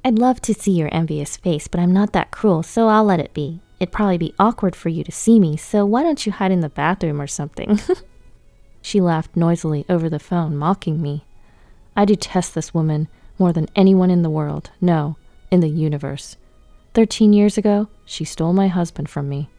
I'd love to see your envious face, but I'm not that cruel, so I'll let it be. It'd probably be awkward for you to see me, so why don't you hide in the bathroom or something? She laughed noisily over the phone, mocking me. I detest this woman more than anyone in the world. No, in the universe. 13 years ago, she stole my husband from me.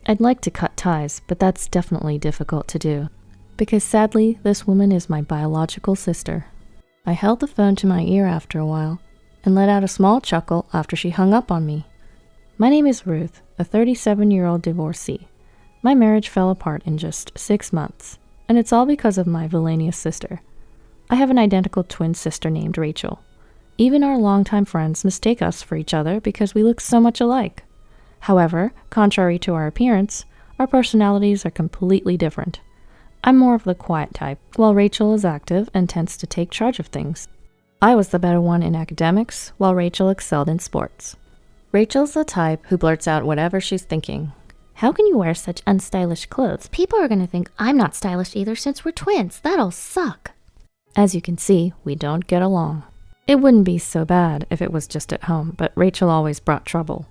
I'd like to cut ties, but that's definitely difficult to do. Because sadly, this woman is my biological sister. I held the phone to my ear after a while, and let out a small chuckle after she hung up on me. My name is Ruth, a 37-year-old divorcee. My marriage fell apart in just 6 months, and it's all because of my villainous sister. I have an identical twin sister named Rachel. Even our longtime friends mistake us for each other because we look so much alike. However, contrary to our appearance, our personalities are completely different. I'm more of the quiet type, while Rachel is active and tends to take charge of things. I was the better one in academics, while Rachel excelled in sports. Rachel's the type who blurts out whatever she's thinking. How can you wear such unstylish clothes? People are going to think I'm not stylish either since we're twins. That'll suck. As you can see, we don't get along. It wouldn't be so bad if it was just at home, but Rachel always brought trouble.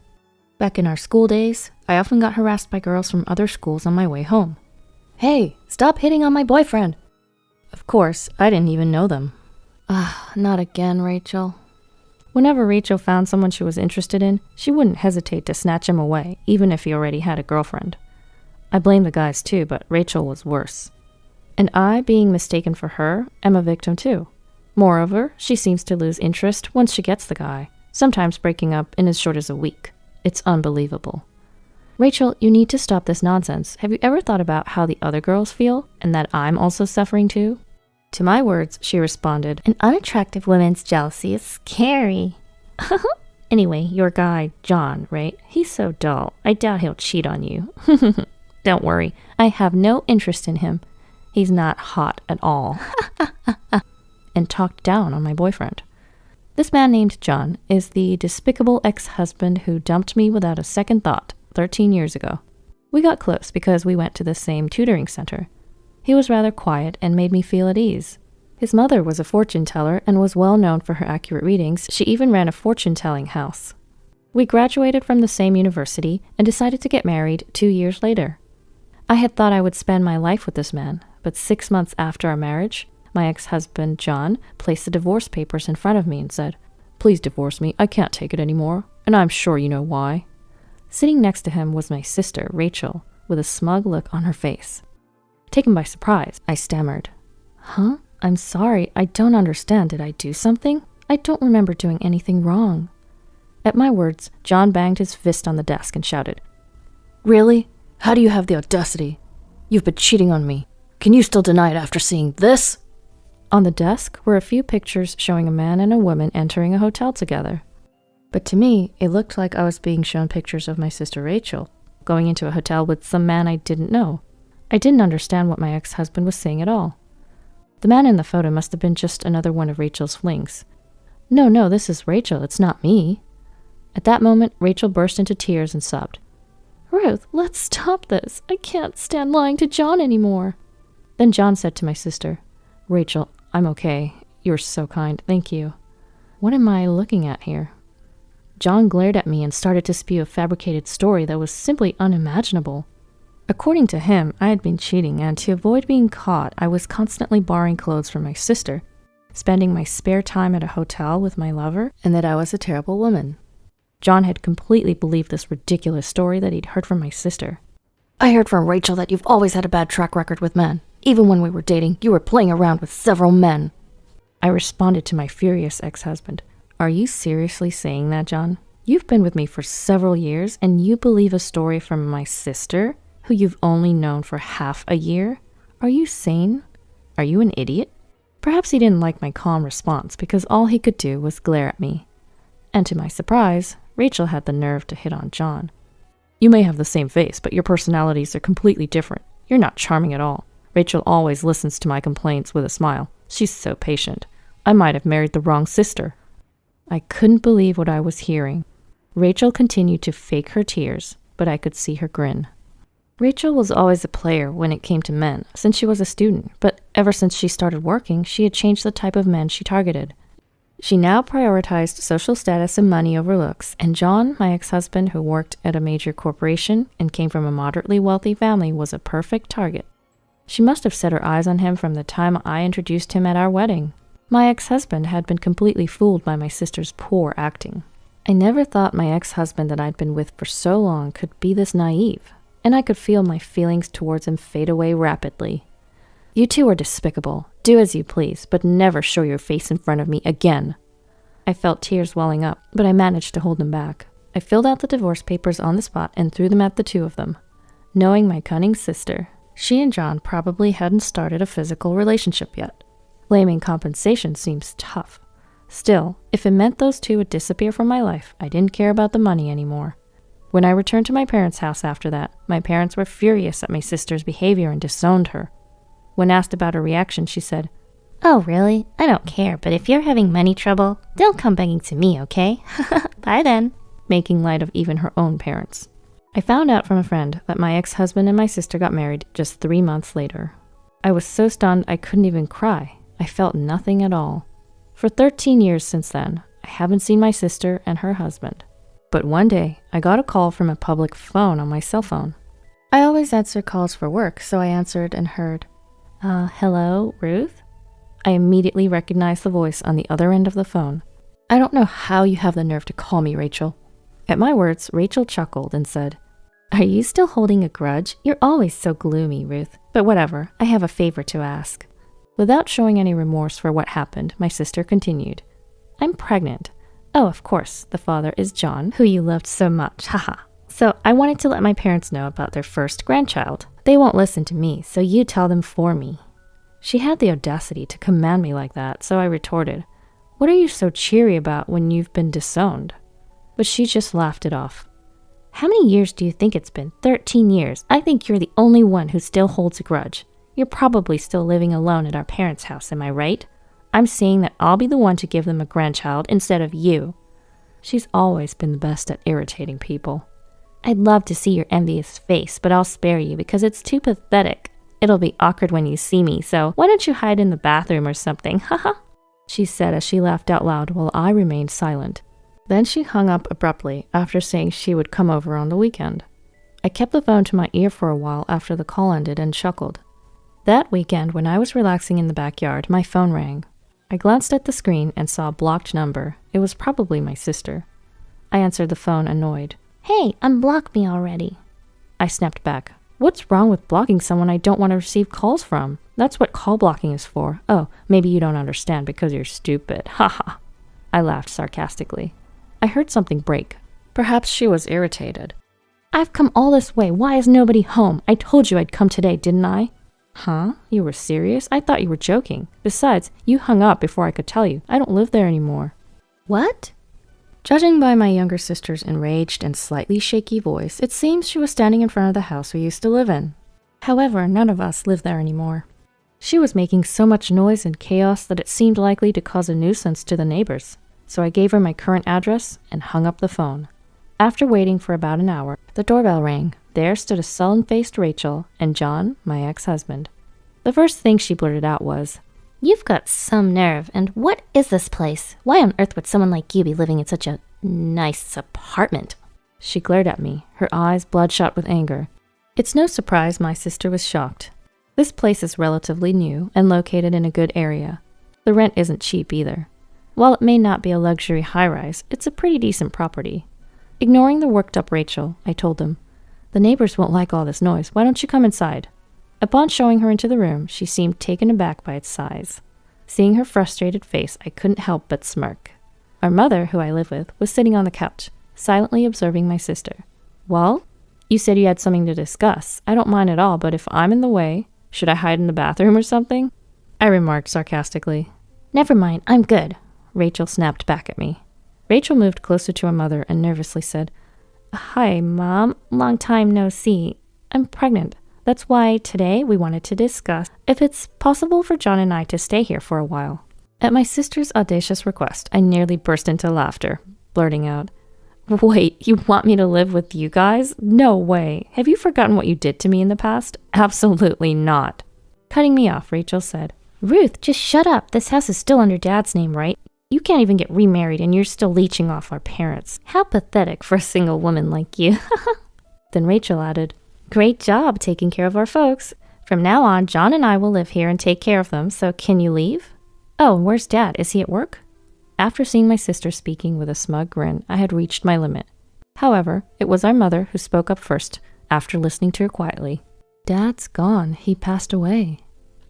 Back in our school days, I often got harassed by girls from other schools on my way home. Hey, stop hitting on my boyfriend! Of course, I didn't even know them. Not again, Rachel. Whenever Rachel found someone she was interested in, she wouldn't hesitate to snatch him away, even if he already had a girlfriend. I blame the guys too, but Rachel was worse. And I, being mistaken for her, am a victim too. Moreover, she seems to lose interest once she gets the guy, sometimes breaking up in as short as a week. It's unbelievable. Rachel, you need to stop this nonsense. Have you ever thought about how the other girls feel, and that I'm also suffering too? To my words, she responded, An unattractive woman's jealousy is scary. Anyway, your guy, John, right? He's so dull. I doubt he'll cheat on you. Don't worry, I have no interest in him. He's not hot at all. And talked down on my boyfriend. This man named John is the despicable ex-husband who dumped me without a second thought 13 years ago. We got close because we went to the same tutoring center. He was rather quiet and made me feel at ease. His mother was a fortune teller and was well known for her accurate readings. She even ran a fortune-telling house. We graduated from the same university and decided to get married 2 years later. I had thought I would spend my life with this man, but 6 months after our marriage, my ex-husband, John, placed the divorce papers in front of me and said, "Please divorce me, I can't take it anymore, and I'm sure you know why." Sitting next to him was my sister, Rachel, with a smug look on her face. Taken by surprise, I stammered, "Huh? I'm sorry, I don't understand. Did I do something? I don't remember doing anything wrong." At my words, John banged his fist on the desk and shouted, "Really? How do you have the audacity? You've been cheating on me. Can you still deny it after seeing this?" On the desk were a few pictures showing a man and a woman entering a hotel together. But to me, it looked like I was being shown pictures of my sister Rachel, going into a hotel with some man I didn't know. I didn't understand what my ex-husband was saying at all. The man in the photo must have been just another one of Rachel's flings. No, this is Rachel, it's not me." At that moment, Rachel burst into tears and sobbed, "Ruth, let's stop this. I can't stand lying to John anymore." Then John said to my sister, "Rachel, I'm okay. You're so kind. Thank you." What am I looking at here? John glared at me and started to spew a fabricated story that was simply unimaginable. According to him, I had been cheating, and to avoid being caught, I was constantly borrowing clothes from my sister, spending my spare time at a hotel with my lover, and that I was a terrible woman. John had completely believed this ridiculous story that he'd heard from my sister. "I heard from Rachel that you've always had a bad track record with men. Even when we were dating, you were playing around with several men." I responded to my furious ex-husband, "Are you seriously saying that, John? You've been with me for several years, and you believe a story from my sister, who you've only known for half a year? Are you sane? Are you an idiot?" Perhaps he didn't like my calm response because all he could do was glare at me. And to my surprise, Rachel had the nerve to hit on John. "You may have the same face, but your personalities are completely different. You're not charming at all. Rachel always listens to my complaints with a smile. She's so patient. I might have married the wrong sister." I couldn't believe what I was hearing. Rachel continued to fake her tears, but I could see her grin. Rachel was always a player when it came to men, since she was a student, but ever since she started working, she had changed the type of men she targeted. She now prioritized social status and money over looks, and John, my ex-husband who worked at a major corporation and came from a moderately wealthy family, was a perfect target. She must have set her eyes on him from the time I introduced him at our wedding. My ex-husband had been completely fooled by my sister's poor acting. I never thought my ex-husband that I'd been with for so long could be this naive, and I could feel my feelings towards him fade away rapidly. You two are despicable. Do as you please, but never show your face in front of me again. I felt tears welling up, but I managed to hold them back. I filled out the divorce papers on the spot and threw them at the two of them. Knowing my cunning sister, she and John probably hadn't started a physical relationship yet. Blaming compensation seems tough. Still, if it meant those two would disappear from my life, I didn't care about the money anymore. When I returned to my parents' house after that, my parents were furious at my sister's behavior and disowned her. When asked about her reaction, she said, "Oh, really? I don't care, but if you're having money trouble, don't come begging to me, okay? Bye then." making light of even her own parents. I found out from a friend that my ex-husband and my sister got married just 3 months later. I was so stunned I couldn't even cry. I felt nothing at all. For 13 years since then, I haven't seen my sister and her husband. But one day, I got a call from a public phone on my cell phone. I always answer calls for work, so I answered and heard, hello, Ruth? I immediately recognized the voice on the other end of the phone. I don't know how you have the nerve to call me, Rachel. At my words, Rachel chuckled and said, Are you still holding a grudge? You're always so gloomy, Ruth. But whatever, I have a favor to ask. Without showing any remorse for what happened, my sister continued, I'm pregnant. Oh, of course, the father is John, who you loved so much, haha. So I wanted to let my parents know about their first grandchild. They won't listen to me, so you tell them for me. She had the audacity to command me like that, so I retorted, What are you so cheery about when you've been disowned? But she just laughed it off. How many years do you think it's been? 13 years. I think you're the only one who still holds a grudge. You're probably still living alone at our parents' house, am I right? I'm saying that I'll be the one to give them a grandchild instead of you. She's always been the best at irritating people. I'd love to see your envious face, but I'll spare you because it's too pathetic. It'll be awkward when you see me, so why don't you hide in the bathroom or something, haha, she said as she laughed out loud while I remained silent. Then she hung up abruptly after saying she would come over on the weekend. I kept the phone to my ear for a while after the call ended and chuckled. That weekend, when I was relaxing in the backyard, my phone rang. I glanced at the screen and saw a blocked number. It was probably my sister. I answered the phone, annoyed. Hey, unblock me already. I snapped back. What's wrong with blocking someone I don't want to receive calls from? That's what call blocking is for. Oh, maybe you don't understand because you're stupid. Haha. I laughed sarcastically. I heard something break. Perhaps she was irritated. I've come all this way. Why is nobody home? I told you I'd come today, didn't I? Huh? You were serious? I thought you were joking. Besides, you hung up before I could tell you. I don't live there anymore. What? Judging by my younger sister's enraged and slightly shaky voice, it seems she was standing in front of the house we used to live in. However, none of us live there anymore. She was making so much noise and chaos that it seemed likely to cause a nuisance to the neighbors, so I gave her my current address and hung up the phone. After waiting for about an hour, the doorbell rang. There stood a sullen-faced Rachel and John, my ex-husband. The first thing she blurted out was, You've got some nerve, and what is this place? Why on earth would someone like you be living in such a nice apartment? She glared at me, her eyes bloodshot with anger. It's no surprise my sister was shocked. This place is relatively new and located in a good area. The rent isn't cheap either. While it may not be a luxury high-rise, it's a pretty decent property. Ignoring the worked-up Rachel, I told them, The neighbors won't like all this noise. Why don't you come inside? Upon showing her into the room, she seemed taken aback by its size. Seeing her frustrated face, I couldn't help but smirk. Our mother, who I live with, was sitting on the couch, silently observing my sister. Well, you said you had something to discuss. I don't mind at all, but if I'm in the way, should I hide in the bathroom or something? I remarked sarcastically. Never mind, I'm good. Rachel snapped back at me. Rachel moved closer to her mother and nervously said, Hi, Mom. Long time no see. I'm pregnant. That's why today we wanted to discuss if it's possible for John and I to stay here for a while. At my sister's audacious request, I nearly burst into laughter, blurting out, Wait, you want me to live with you guys? No way. Have you forgotten what you did to me in the past? Absolutely not. Cutting me off, Rachel said, Ruth, just shut up. This house is still under Dad's name, right? You can't even get remarried and you're still leeching off our parents. How pathetic for a single woman like you. Then Rachel added, "Great job taking care of our folks. From now on, John and I will live here and take care of them, so can you leave?" "Oh, and where's Dad? Is he at work?" After seeing my sister speaking with a smug grin, I had reached my limit. However, it was our mother who spoke up first, after listening to her quietly. "Dad's gone. He passed away."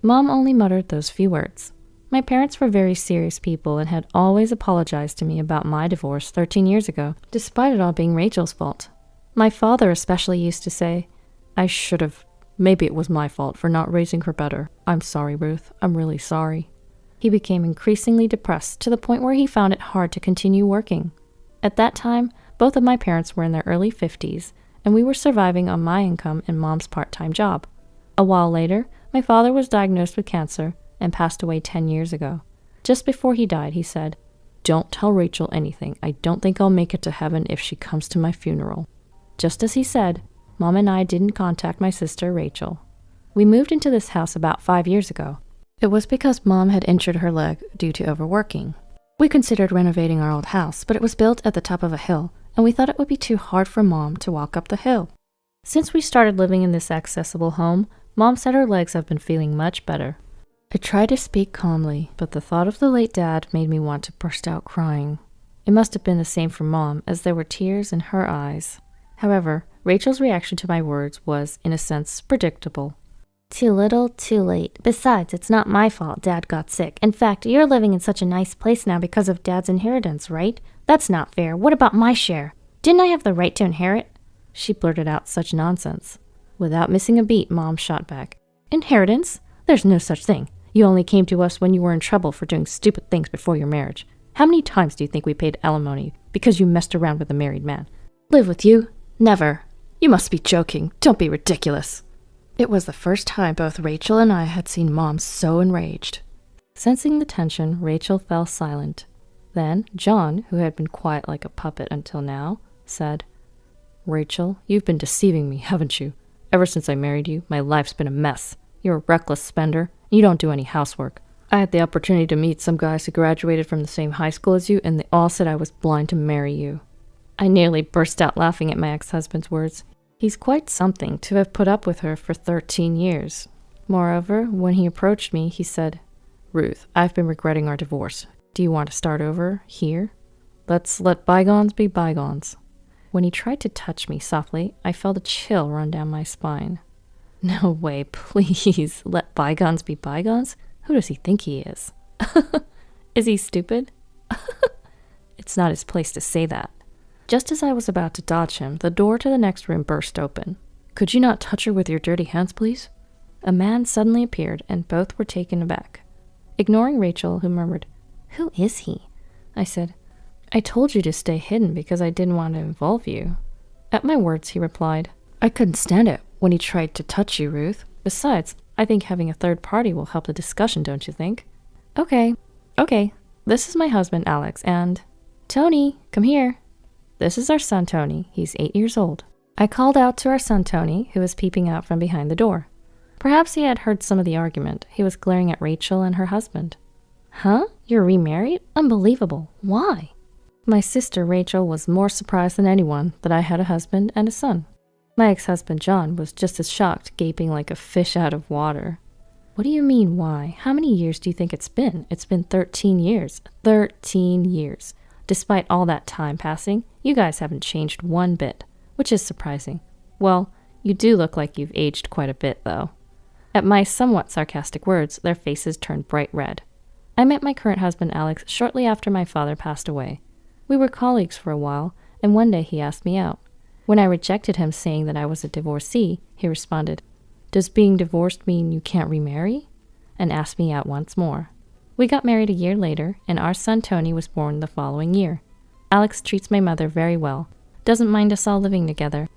Mom only muttered those few words. My parents were very serious people and had always apologized to me about my divorce 13 years ago, despite it all being Rachel's fault. My father especially used to say, "I should have. Maybe it was my fault for not raising her better. I'm sorry, Ruth. I'm really sorry." He became increasingly depressed to the point where he found it hard to continue working. At that time, both of my parents were in their early 50s, and we were surviving on my income and Mom's part-time job. A while later, my father was diagnosed with cancer and passed away 10 years ago. Just before he died, he said, "Don't tell Rachel anything. I don't think I'll make it to heaven if she comes to my funeral." Just as he said, Mom and I didn't contact my sister, Rachel. We moved into this house about 5 years ago. It was because Mom had injured her leg due to overworking. We considered renovating our old house, but it was built at the top of a hill, and we thought it would be too hard for Mom to walk up the hill. Since we started living in this accessible home, Mom said her legs have been feeling much better. I tried to speak calmly, but the thought of the late Dad made me want to burst out crying. It must have been the same for Mom, as there were tears in her eyes. However, Rachel's reaction to my words was, in a sense, predictable. "Too little, too late. Besides, it's not my fault Dad got sick. In fact, you're living in such a nice place now because of Dad's inheritance, right? That's not fair. What about my share? Didn't I have the right to inherit?" She blurted out such nonsense. Without missing a beat, Mom shot back, "Inheritance? There's no such thing. You only came to us when you were in trouble for doing stupid things before your marriage. How many times do you think we paid alimony because you messed around with a married man? Live with you? Never. You must be joking. Don't be ridiculous." It was the first time both Rachel and I had seen Mom so enraged. Sensing the tension, Rachel fell silent. Then John, who had been quiet like a puppet until now, said, "Rachel, you've been deceiving me, haven't you? Ever since I married you, my life's been a mess. You're a reckless spender. You don't do any housework. I had the opportunity to meet some guys who graduated from the same high school as you, and they all said I was blind to marry you." I nearly burst out laughing at my ex-husband's words. He's quite something to have put up with her for 13 years. Moreover, when he approached me, he said, "Ruth, I've been regretting our divorce. Do you want to start over here? Let's let bygones be bygones." When he tried to touch me softly, I felt a chill run down my spine. No way, please, let bygones be bygones? Who does he think he is? Is he stupid? It's not his place to say that. Just as I was about to dodge him, the door to the next room burst open. "Could you not touch her with your dirty hands, please?" A man suddenly appeared, and both were taken aback. Ignoring Rachel, who murmured, "Who is he?" I said, "I told you to stay hidden because I didn't want to involve you." At my words, he replied, "I couldn't stand it when he tried to touch you, Ruth. Besides, I think having a third party will help the discussion, don't you think?" Okay, this is my husband, Alex, and... Tony, come here. This is our son, Tony. He's 8 years old. I called out to our son, Tony, who was peeping out from behind the door. Perhaps he had heard some of the argument. He was glaring at Rachel and her husband. "Huh? You're remarried? Unbelievable. Why?" My sister, Rachel, was more surprised than anyone that I had a husband and a son. My ex-husband, John, was just as shocked, gaping like a fish out of water. "What do you mean, why? How many years do you think it's been? It's been 13 years. 13 years. Despite all that time passing, you guys haven't changed one bit, which is surprising. Well, you do look like you've aged quite a bit, though." At my somewhat sarcastic words, their faces turned bright red. I met my current husband, Alex, shortly after my father passed away. We were colleagues for a while, and one day he asked me out. When I rejected him saying that I was a divorcee, he responded, "Does being divorced mean you can't remarry?" and asked me out once more. We got married a year later, and our son Tony was born the following year. Alex treats my mother very well, doesn't mind us all living together,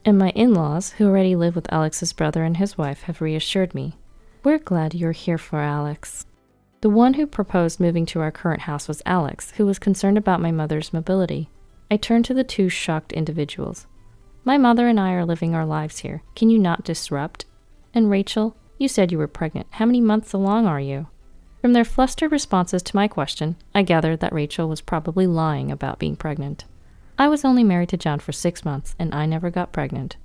and my in-laws, who already live with Alex's brother and his wife, have reassured me. "We're glad you're here for Alex." The one who proposed moving to our current house was Alex, who was concerned about my mother's mobility. I turned to the two shocked individuals. "My mother and I are living our lives here. Can you not disrupt? And Rachel, you said you were pregnant. How many months along are you?" From their flustered responses to my question, I gathered that Rachel was probably lying about being pregnant. I was only married to John for 6 months, and I never got pregnant.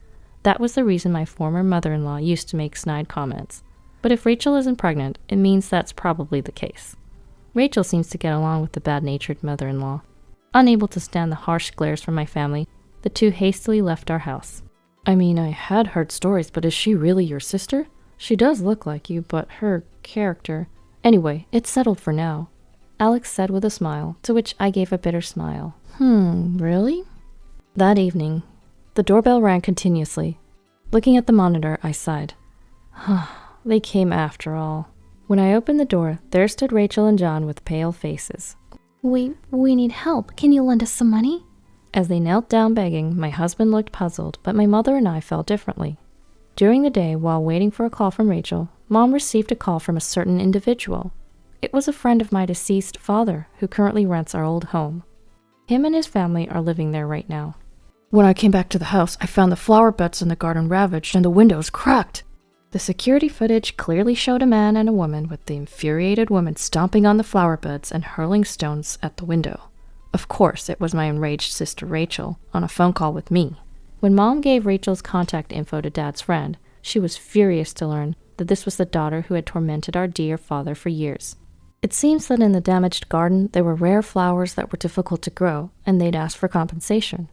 That was the reason my former mother-in-law used to make snide comments. But if Rachel isn't pregnant, it means that's probably the case. Rachel seems to get along with the bad-natured mother-in-law. Unable to stand the harsh glares from my family, the two hastily left our house. I mean, I had heard stories, but is she really your sister? She does look like you, but her character... Anyway, it's settled for now, Alex said with a smile, to which I gave a bitter smile. Really? That evening, the doorbell rang continuously. Looking at the monitor, I sighed. They came after all. When I opened the door, there stood Rachel and John with pale faces. We need help. Can you lend us some money? As they knelt down begging, my husband looked puzzled, but my mother and I felt differently. During the day, while waiting for a call from Rachel, Mom received a call from a certain individual. It was a friend of my deceased father, who currently rents our old home. Him and his family are living there right now. When I came back to the house, I found the flower beds in the garden ravaged and the windows cracked. The security footage clearly showed a man and a woman, with the infuriated woman stomping on the flower beds and hurling stones at the window. Of course, it was my enraged sister Rachel, on a phone call with me. When Mom gave Rachel's contact info to Dad's friend, she was furious to learn that this was the daughter who had tormented our dear father for years. It seems that in the damaged garden, there were rare flowers that were difficult to grow, and they'd asked for compensation.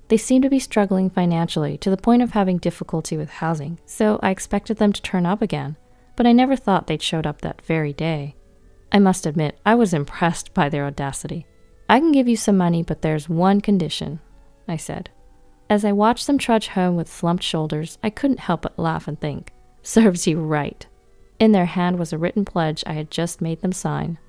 They seemed to be struggling financially to the point of having difficulty with housing, so I expected them to turn up again, but I never thought they'd showed up that very day. I must admit, I was impressed by their audacity. I can give you some money, but there's one condition, I said. As I watched them trudge home with slumped shoulders, I couldn't help but laugh and think, serves you right. In their hand was a written pledge I had just made them sign.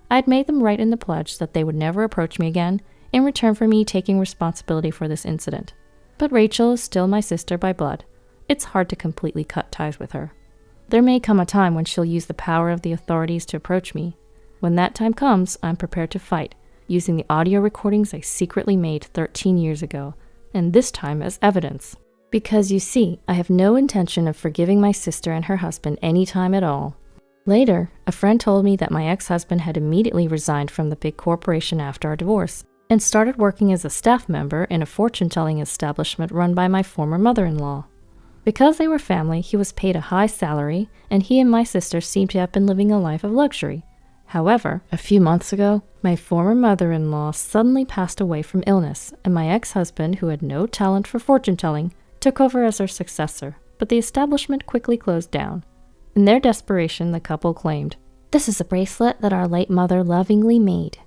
I had made them write in the pledge that they would never approach me again in return for me taking responsibility for this incident. But Rachel is still my sister by blood. It's hard to completely cut ties with her. There may come a time when she'll use the power of the authorities to approach me. When that time comes, I'm prepared to fight, using the audio recordings I secretly made 13 years ago, and this time as evidence. Because you see, I have no intention of forgiving my sister and her husband any time at all. Later, a friend told me that my ex-husband had immediately resigned from the big corporation after our divorce, and started working as a staff member in a fortune-telling establishment run by my former mother-in-law. Because they were family, he was paid a high salary, and he and my sister seemed to have been living a life of luxury. However, a few months ago, my former mother-in-law suddenly passed away from illness, and my ex-husband, who had no talent for fortune-telling, took over as her successor, but the establishment quickly closed down. In their desperation, the couple claimed, "This is a bracelet that our late mother lovingly made."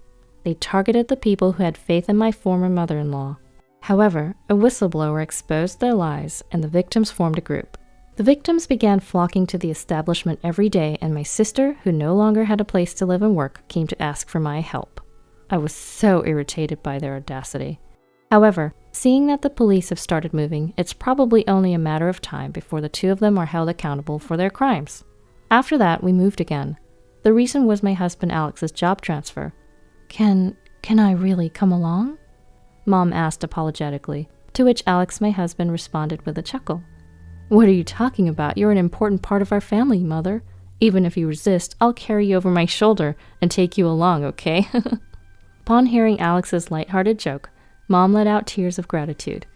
They targeted the people who had faith in my former mother-in-law. However, a whistleblower exposed their lies, and the victims formed a group. The victims began flocking to the establishment every day, and my sister, who no longer had a place to live and work, came to ask for my help. I was so irritated by their audacity. However, seeing that the police have started moving, it's probably only a matter of time before the two of them are held accountable for their crimes. After that, we moved again. The reason was my husband Alex's job transfer. Can I really come along?" Mom asked apologetically, to which Alex, my husband, responded with a chuckle. "What are you talking about? You're an important part of our family, Mother. Even if you resist, I'll carry you over my shoulder and take you along, okay?" Upon hearing Alex's lighthearted joke, Mom let out tears of gratitude.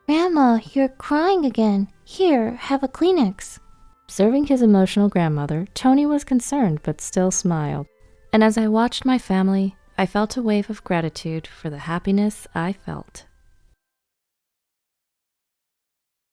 "Grandma, you're crying again. Here, have a Kleenex." Observing his emotional grandmother, Tony was concerned but still smiled. And as I watched my family, I felt a wave of gratitude for the happiness I felt.